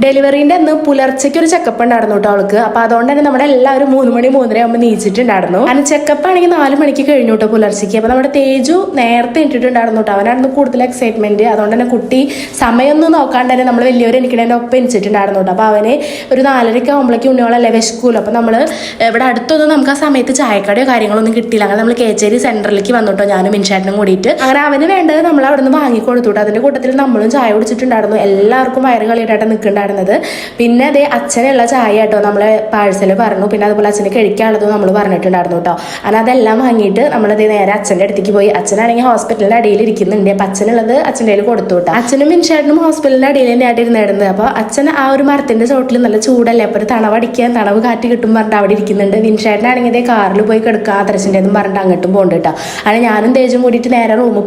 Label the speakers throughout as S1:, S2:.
S1: ഡെലിവറിന്റെ അന്ന് പുലർച്ചയ്ക്ക് ഒരു ചെക്കപ്പ് ഉണ്ടായിരുന്നു കേട്ടോ അവൾക്ക്. അപ്പൊ അതുകൊണ്ട് തന്നെ നമ്മുടെ എല്ലാവരും 3 മണി 3:30 ആകുമ്പോൾ നീച്ചിട്ടുണ്ടായിരുന്നു. അങ്ങനെ ചെക്കപ്പ് ആണെങ്കിൽ 4 മണിക്ക് കഴിഞ്ഞു കേട്ടോ പുലർച്ചയ്ക്ക്. അപ്പൊ നമ്മുടെ തേജു നേരത്തെ ഇട്ടിട്ടുണ്ടായിരുന്നു കേട്ടോ. അവനായിരുന്നു കൂടുതൽ എക്സൈറ്റ്മെന്റ്. അതുകൊണ്ട് തന്നെ കുട്ടി സമയമൊന്നും നോക്കാണ്ട് തന്നെ നമ്മൾ വലിയവർ എനിക്കിടെ ഒപ്പം എണിച്ചിട്ടുണ്ടായിരുന്നു കേട്ടോ. അപ്പൊ അവന് ഒരു 4:30 ആകുമ്പോഴേക്കും ഉണ്ണിയോളല്ലേ വിശക്കൂല. അപ്പൊ നമ്മള് ഇവിടെ അടുത്തൊന്നും നമുക്ക് ആ സമയത്ത് ചായക്കടയോ കാര്യങ്ങളൊന്നും കിട്ടിയില്ല. അങ്ങനെ നമ്മൾ കേച്ചേരി സെന്ററിലേക്ക് വന്നിട്ടോ ഞാനും മിൻഷാട്ടിനും കൂടിയിട്ട്. അങ്ങനെ അവന് വേണ്ടത് നമ്മൾ അവിടെ നിന്ന് വാങ്ങിക്കൊടുത്തു. അതിന്റെ കൂട്ടത്തിൽ നമ്മളും ചായ കുടിച്ചിട്ടുണ്ടായിരുന്നു. എല്ലാവർക്കും വയറ് കളിയിട്ടായിട്ട് നിൽക്കുന്നുണ്ടായിരുന്നത്. പിന്നെ അതേ അച്ഛനുള്ള ചായ കേട്ടോ നമ്മളെ പാഴ്സൽ പറഞ്ഞു. പിന്നെ അതുപോലെ അച്ഛന് കഴിക്കാനുള്ളതും നമ്മൾ പറഞ്ഞിട്ടുണ്ടായിരുന്നു കേട്ടോ. അങ്ങനെ അതെല്ലാം വാങ്ങിയിട്ട് നമ്മളത് നേരെ അച്ഛൻ്റെ അടുത്തേക്ക് പോയി. അച്ഛനാണെങ്കിൽ ഹോസ്പിറ്റലിന്റെ അടിയിൽ ഇരിക്കുന്നുണ്ട്. അപ്പൊ അച്ഛനുള്ളത് അച്ഛൻ്റെ കയ്യിൽ കൊടുത്തു കേട്ടോ. അച്ഛനും മിൻഷാട്ടിനും ഹോസ്പിറ്റലിന്റെ അടിയിൽ തന്നെയായിട്ട് ഇരുന്നിടുന്നത്. അപ്പൊ അച്ഛൻ ആ ഒരു മരത്തിന്റെ ചോട്ടിൽ നല്ല ചൂടല്ലേ, അപ്പൊ ഒരു തണവടിക്കാൻ തണവ് കാറ്റ് കിട്ടും പറഞ്ഞിട്ട് അവിടെ ഇരിക്കുന്നുണ്ട്. മിൻഷാട്ടിനാണെങ്കിൽ ഇതേ കാറിൽ പോയി കിടക്കുക ആദർശിൻ്റെതും പറഞ്ഞിട്ട് അങ്ങോട്ടും പോകുന്നുണ്ട് കേട്ടോ. അങ്ങനെ ഞാനും തേജും കൂടിയിട്ട് നേരെ റൂമിൽ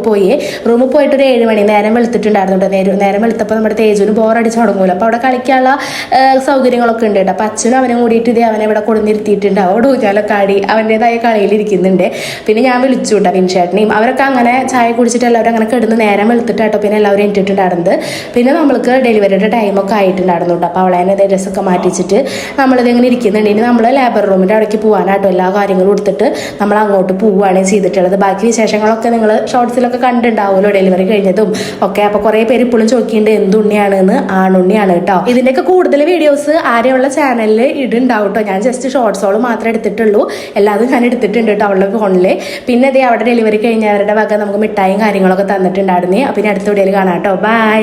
S1: പോയിട്ട് ഒരു 7 മണി നേരം വെളുത്തിട്ടുണ്ടായിരുന്നു കേട്ടോ. നേരം വെളുത്തപ്പോൾ നമ്മുടെ തേജുവിന് ബോറടിച്ച് തുടങ്ങൂല. അപ്പൊ അവിടെ കളിക്കാനുള്ള സൗകര്യങ്ങളൊക്കെ ഉണ്ട് കേട്ടോ. അപ്പൊ അച്ഛനും അവനും കൂടിയിട്ട് ഇതേ അവനെ ഇവിടെ കൊടുന്നിരുത്തിയിട്ടുണ്ട്. അവിടെ ഊഞ്ഞാലൊക്കെ ആടി അവൻ്റെതായ കളിയിലിരിക്കുന്നുണ്ട്. പിന്നെ ഞാൻ വിളിച്ചു കേട്ടോ വിൻഷാട്ടിനെയും. അവരൊക്കെ അങ്ങനെ ചായ കുടിച്ചിട്ട് എല്ലാവരും അങ്ങനെ കിടന്ന് നേരം വെളുത്തിട്ടാട്ടോ പിന്നെ എല്ലാവരും എണീറ്റിട്ടുണ്ടായിരുന്നത്. പിന്നെ നമ്മൾക്ക് ഡെലിവറിയുടെ ടൈമൊക്കെ ആയിട്ടുണ്ടായിരുന്നു കേട്ടോ. അപ്പോൾ അവളെ തന്നെ ഡ്രസ്സൊക്കെ മാറ്റിച്ചിട്ട് നമ്മളിതിങ്ങനെ ഇരിക്കുന്നുണ്ട്. ഇനി നമ്മൾ ലേബർ റൂമിൻ്റെ അവിടേക്ക് പോകാനായിട്ടോ എല്ലാ കാര്യങ്ങളും കൊടുത്തിട്ട് നമ്മൾ അങ്ങോട്ട് പോവുകയാണ് ചെയ്തിട്ടുള്ളത്. ബാക്കി വിശേഷങ്ങളൊക്കെ നിങ്ങൾ ഷോർട്സിലൊക്കെ കണ്ടിട്ടുണ്ടാവുമല്ലോ ഡെലിവറി കഴിഞ്ഞതും ഒക്കെ. അപ്പോൾ കുറേ പേര് ഇപ്പോഴും ചോദിക്കുന്നുണ്ട് എന്തുണ്ണിയാണെന്ന്. ആണുണ്ണിയാണ് കേട്ടോ. ഇതിൻ്റെയൊക്കെ കൂടുതൽ വീഡിയോസ് ആരെയുള്ള ചാനലിൽ ഇടുണ്ടാവും കേട്ടോ. ഞാൻ ജസ്റ്റ് ഷോർട്സോള് മാത്രമേ എടുത്തിട്ടുള്ളൂ. എല്ലാതും ഞാൻ എടുത്തിട്ടുണ്ട് കേട്ടോ അവളുടെ ഫോണിൽ. പിന്നെ അതേ അവിടെ ഡെലിവറി കഴിഞ്ഞവരുടെ വക നമുക്ക് മിഠായും കാര്യങ്ങളൊക്കെ തന്നിട്ടുണ്ടായിരുന്നേ. അപ്പം ഇനി അടുത്ത വീഡിയോയിൽ കാണാം കേട്ടോ. ബൈ.